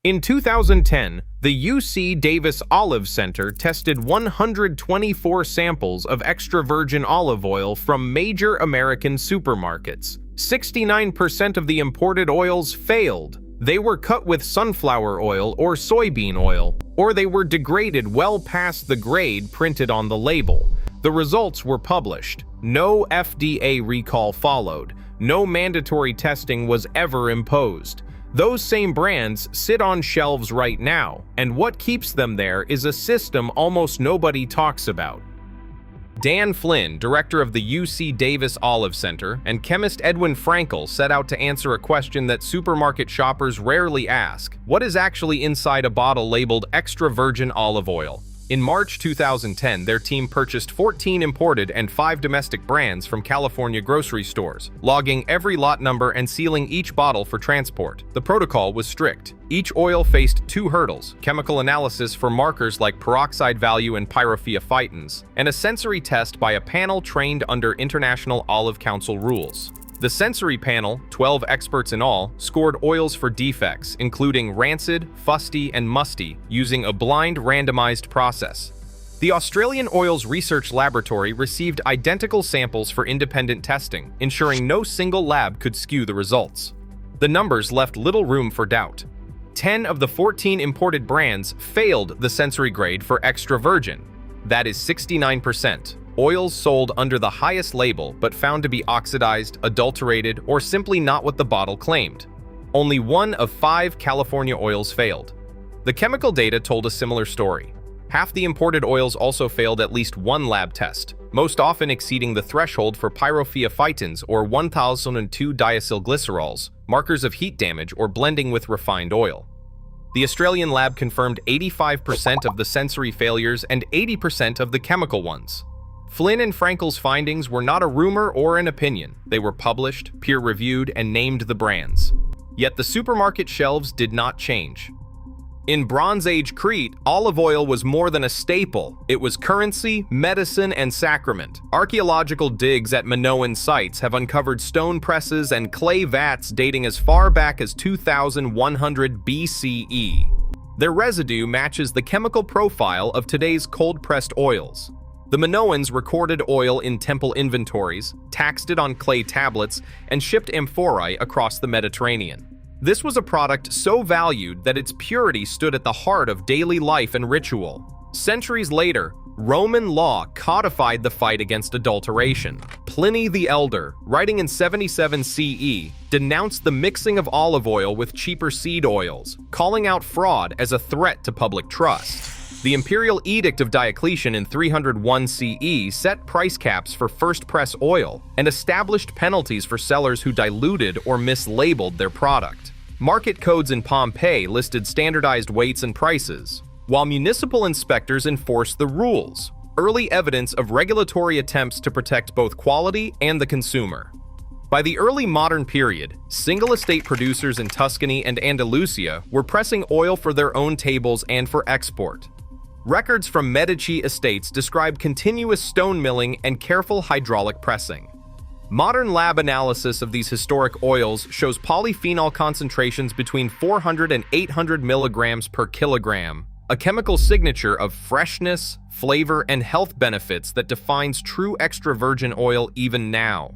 In 2010, the UC Davis Olive Center tested 124 samples of extra virgin olive oil from major American supermarkets. 69% of the imported oils failed. They were cut with sunflower oil or soybean oil, or they were degraded well past the grade printed on the label. The results were published. No FDA recall followed. No mandatory testing was ever imposed. Those same brands sit on shelves right now, and what keeps them there is a system almost nobody talks about. Dan Flynn, director of the UC Davis Olive Center, and chemist Edwin Frankel set out to answer a question that supermarket shoppers rarely ask: what is actually inside a bottle labeled extra virgin olive oil? In March 2010, their team purchased 14 imported and 5 domestic brands from California grocery stores, logging every lot number and sealing each bottle for transport. The protocol was strict. Each oil faced 2 hurdles: chemical analysis for markers like peroxide value and pyrophytins, and a sensory test by a panel trained under International Olive Council rules. The sensory panel, 12 experts in all, scored oils for defects, including rancid, fusty, and musty, using a blind randomized process. The Australian Oils Research Laboratory received identical samples for independent testing, ensuring no single lab could skew the results. The numbers left little room for doubt. 10 of the 14 imported brands failed the sensory grade for extra virgin. That is 69%. Oils sold under the highest label but found to be oxidized, adulterated, or simply not what the bottle claimed. Only 1 of 5 California oils failed. The chemical data told a similar story. Half the imported oils also failed at least 1 lab test, most often exceeding the threshold for pyrophytins or 1002-diacylglycerols, markers of heat damage or blending with refined oil. The Australian lab confirmed 85% of the sensory failures and 80% of the chemical ones. Flynn and Frankel's findings were not a rumor or an opinion. They were published, peer-reviewed, and named the brands. Yet the supermarket shelves did not change. In Bronze Age Crete, olive oil was more than a staple. It was currency, medicine, and sacrament. Archaeological digs at Minoan sites have uncovered stone presses and clay vats dating as far back as 2100 BCE. Their residue matches the chemical profile of today's cold-pressed oils. The Minoans recorded oil in temple inventories, taxed it on clay tablets, and shipped amphorae across the Mediterranean. This was a product so valued that its purity stood at the heart of daily life and ritual. Centuries later, Roman law codified the fight against adulteration. Pliny the Elder, writing in 77 CE, denounced the mixing of olive oil with cheaper seed oils, calling out fraud as a threat to public trust. The Imperial Edict of Diocletian in 301 CE set price caps for first-press oil and established penalties for sellers who diluted or mislabeled their product. Market codes in Pompeii listed standardized weights and prices, while municipal inspectors enforced the rules, early evidence of regulatory attempts to protect both quality and the consumer. By the early modern period, single-estate producers in Tuscany and Andalusia were pressing oil for their own tables and for export. Records from Medici estates describe continuous stone milling and careful hydraulic pressing. Modern lab analysis of these historic oils shows polyphenol concentrations between 400 and 800 milligrams per kilogram, a chemical signature of freshness, flavor, and health benefits that defines true extra virgin oil even now.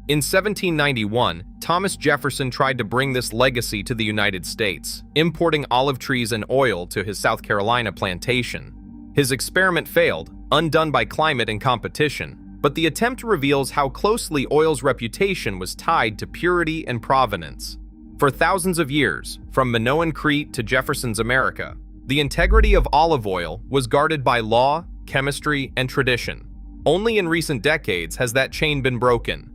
In 1791, Thomas Jefferson tried to bring this legacy to the United States, importing olive trees and oil to his South Carolina plantation. His experiment failed, undone by climate and competition, but the attempt reveals how closely oil's reputation was tied to purity and provenance. For thousands of years, from Minoan Crete to Jefferson's America, the integrity of olive oil was guarded by law, chemistry, and tradition. Only in recent decades has that chain been broken.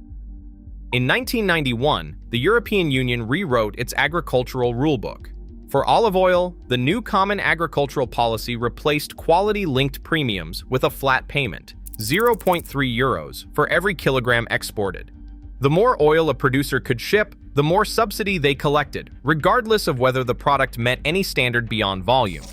In 1991, the European Union rewrote its agricultural rulebook. For olive oil, the new Common Agricultural Policy replaced quality-linked premiums with a flat payment, 0.3 euros, for every kilogram exported. The more oil a producer could ship, the more subsidy they collected, regardless of whether the product met any standard beyond volume.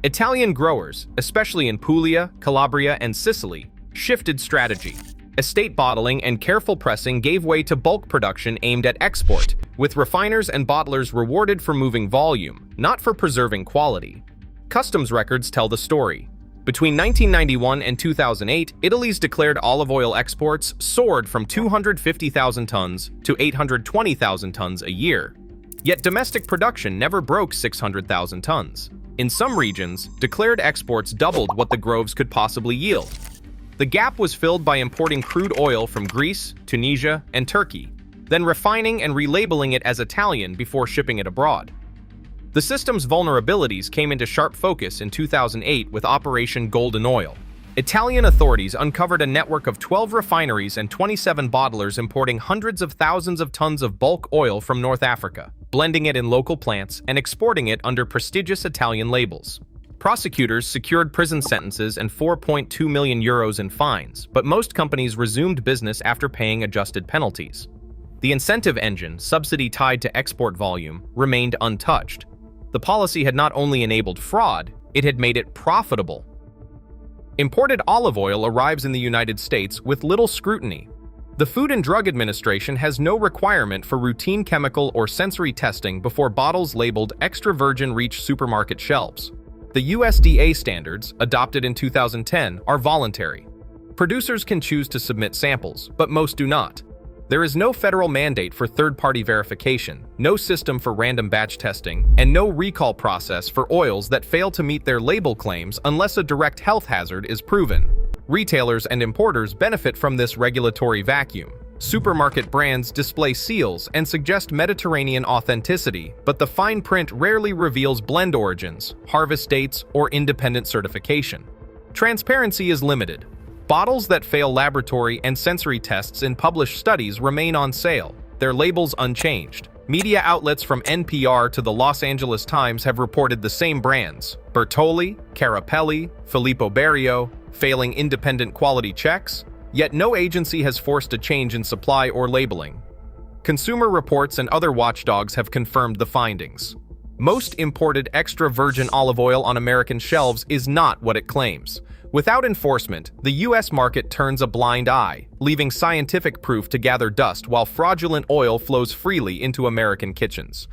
Italian growers, especially in Puglia, Calabria, and Sicily, shifted strategy. Estate bottling and careful pressing gave way to bulk production aimed at export, with refiners and bottlers rewarded for moving volume, not for preserving quality. Customs records tell the story. Between 1991 and 2008, Italy's declared olive oil exports soared from 250,000 tons to 820,000 tons a year. Yet domestic production never broke 600,000 tons. In some regions, declared exports doubled what the groves could possibly yield. The gap was filled by importing crude oil from Greece, Tunisia, and Turkey, then refining and relabeling it as Italian before shipping it abroad. The system's vulnerabilities came into sharp focus in 2008 with Operation Golden Oil. Italian authorities uncovered a network of 12 refineries and 27 bottlers importing hundreds of thousands of tons of bulk oil from North Africa, blending it in local plants and exporting it under prestigious Italian labels. Prosecutors secured prison sentences and 4.2 million euros in fines, but most companies resumed business after paying adjusted penalties. The incentive engine, subsidy tied to export volume, remained untouched. The policy had not only enabled fraud, it had made it profitable. Imported olive oil arrives in the United States with little scrutiny. The Food and Drug Administration has no requirement for routine chemical or sensory testing before bottles labeled extra virgin reach supermarket shelves. The USDA standards, adopted in 2010, are voluntary. Producers can choose to submit samples, but most do not. There is no federal mandate for third-party verification, no system for random batch testing, and no recall process for oils that fail to meet their label claims unless a direct health hazard is proven. Retailers and importers benefit from this regulatory vacuum. Supermarket brands display seals and suggest Mediterranean authenticity, but the fine print rarely reveals blend origins, harvest dates, or independent certification. Transparency is limited. Bottles that fail laboratory and sensory tests in published studies remain on sale, their labels unchanged. Media outlets from NPR to the Los Angeles Times have reported the same brands: Bertolli, Carapelli, Filippo Berio, failing independent quality checks, yet no agency has forced a change in supply or labeling. Consumer Reports and other watchdogs have confirmed the findings. Most imported extra virgin olive oil on American shelves is not what it claims. Without enforcement, the U.S. market turns a blind eye, leaving scientific proof to gather dust while fraudulent oil flows freely into American kitchens.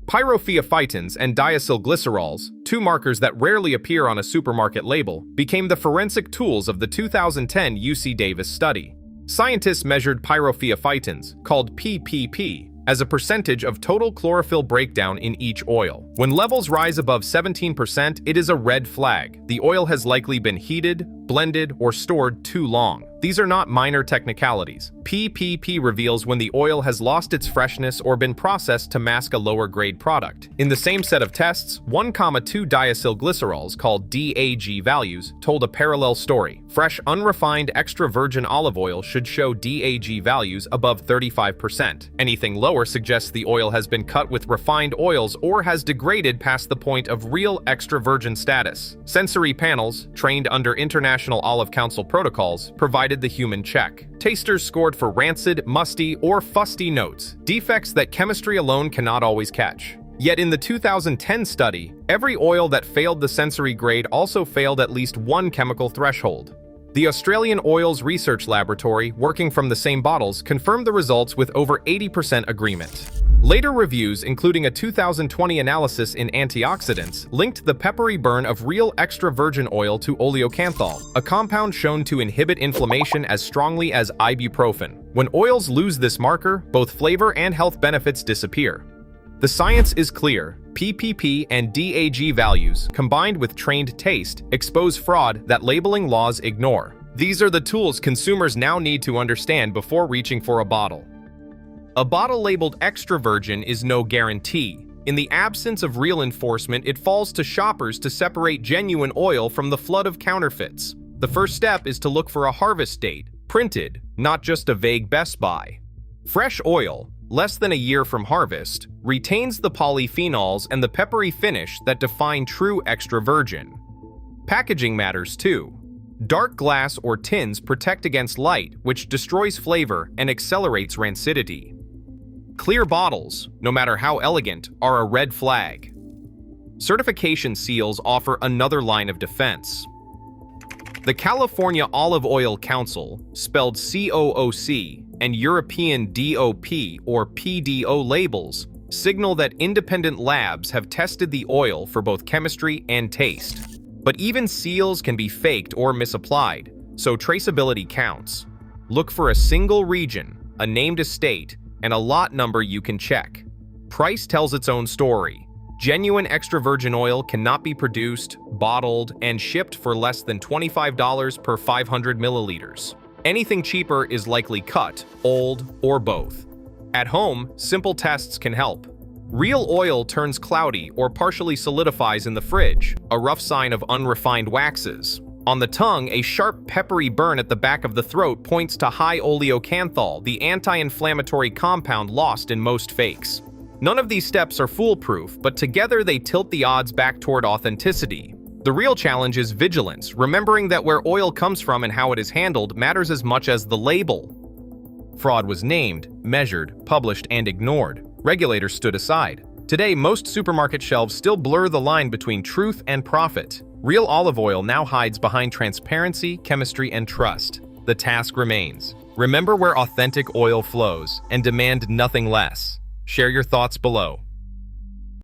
Pyrophytins and diacylglycerols, two markers that rarely appear on a supermarket label, became the forensic tools of the 2010 UC Davis study. Scientists measured pyrophytins, called PPP, as a percentage of total chlorophyll breakdown in each oil. When levels rise above 17%, it is a red flag. The oil has likely been heated, blended, or stored too long. These are not minor technicalities. PPP reveals when the oil has lost its freshness or been processed to mask a lower-grade product. In the same set of tests, 1,2 diacylglycerols, called DAG values, told a parallel story. Fresh, unrefined extra virgin olive oil should show DAG values above 35%. Anything lower suggests the oil has been cut with refined oils or has degraded past the point of real extra virgin status. Sensory panels, trained under International Olive Council protocols, provided the human check. Tasters scored for rancid, musty, or fusty notes, defects that chemistry alone cannot always catch. Yet in the 2010 study, every oil that failed the sensory grade also failed at least one chemical threshold. The Australian Oils Research Laboratory, working from the same bottles, confirmed the results with over 80% agreement. Later reviews, including a 2020 analysis in Antioxidants, linked the peppery burn of real extra virgin oil to oleocanthal, a compound shown to inhibit inflammation as strongly as ibuprofen. When oils lose this marker, both flavor and health benefits disappear. The science is clear. PPP and DAG values, combined with trained taste, expose fraud that labeling laws ignore. These are the tools consumers now need to understand before reaching for a bottle. A bottle labeled extra virgin is no guarantee. In the absence of real enforcement, it falls to shoppers to separate genuine oil from the flood of counterfeits. The first step is to look for a harvest date, printed, not just a vague best buy. Fresh oil, less than a year from harvest, retains the polyphenols and the peppery finish that define true extra virgin. Packaging matters too. Dark glass or tins protect against light, which destroys flavor and accelerates rancidity. Clear bottles, no matter how elegant, are a red flag. Certification seals offer another line of defense. The California Olive Oil Council, spelled COOC, and European DOP or PDO labels signal that independent labs have tested the oil for both chemistry and taste. But even seals can be faked or misapplied, so traceability counts. Look for a single region, a named estate, and a lot number you can check. Price tells its own story. Genuine extra virgin oil cannot be produced, bottled, and shipped for less than $25 per 500 milliliters. Anything cheaper is likely cut, old, or both. At home, simple tests can help. Real oil turns cloudy or partially solidifies in the fridge, a rough sign of unrefined waxes. On the tongue, a sharp peppery burn at the back of the throat points to high oleocanthal, the anti-inflammatory compound lost in most fakes. None of these steps are foolproof, but together they tilt the odds back toward authenticity. The real challenge is vigilance, remembering that where oil comes from and how it is handled matters as much as the label. Fraud was named, measured, published, and ignored. Regulators stood aside. Today, most supermarket shelves still blur the line between truth and profit. Real olive oil now hides behind transparency, chemistry, and trust. The task remains. Remember where authentic oil flows and demand nothing less. Share your thoughts below.